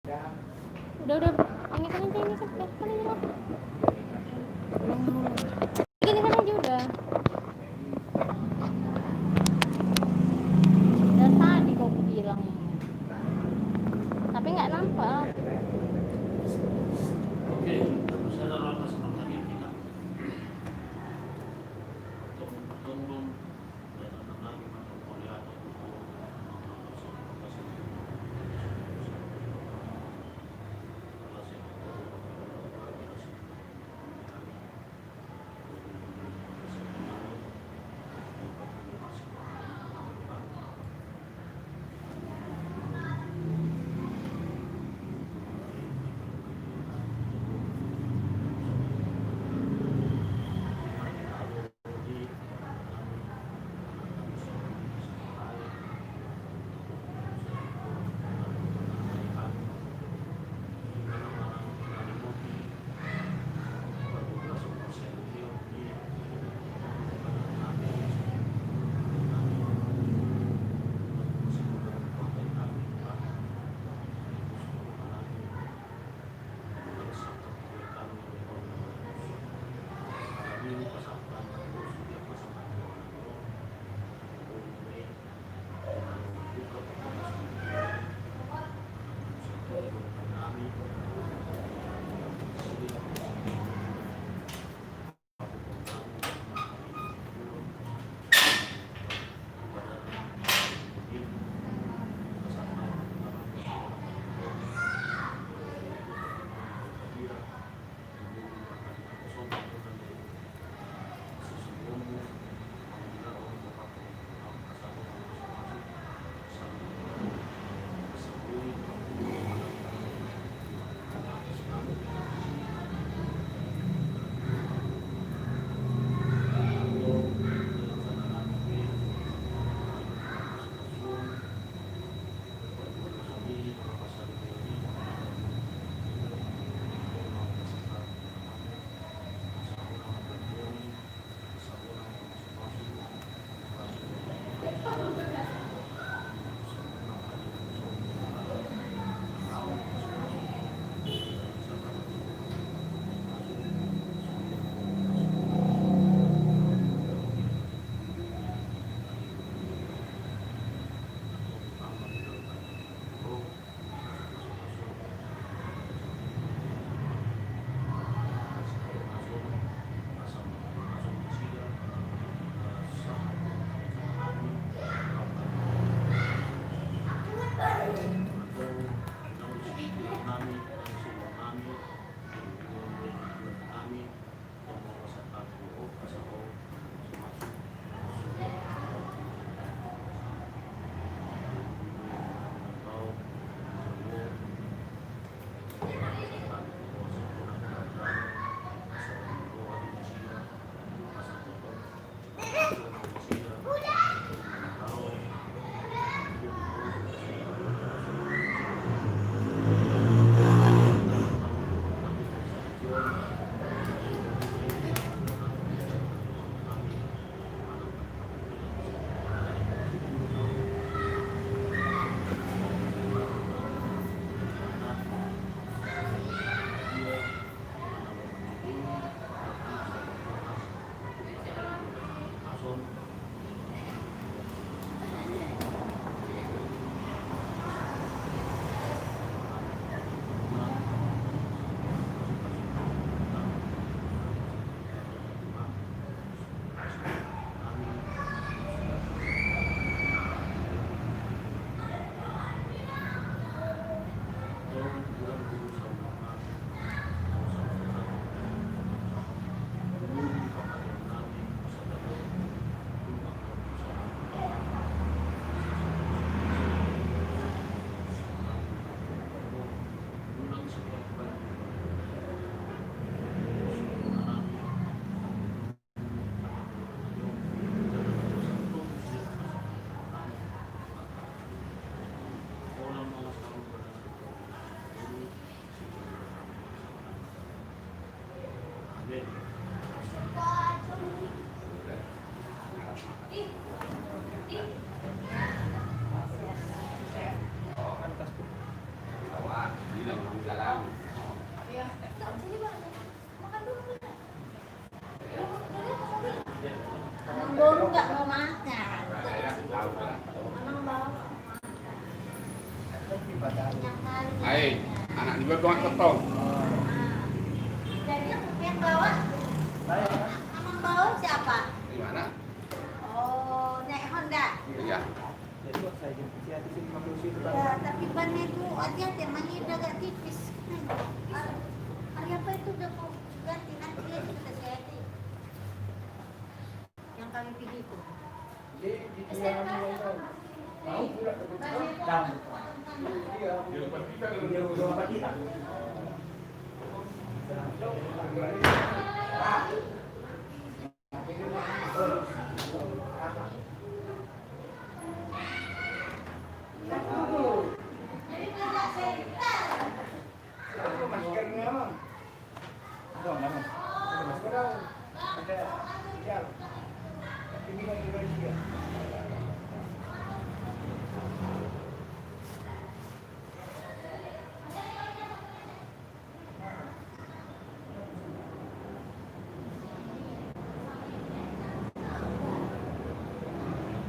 Udah ini kan aja ini kan aja ini kan aja udah tadi kau bilang tapi nggak nampak. Oke, terus ada lantas lagi kita tunggu dan lagi macam kuliah atau Hai, anak juga gua ketong. Jadi yang bawa, abang bawa siapa? Gimana? Oh, naik Honda. Iya. Ya, tapi bannya itu hati-hati, emangnya udah agak tipis. Hari apa itu udah kau ganti nanti aja kita ganti. Yang kami pilih itu.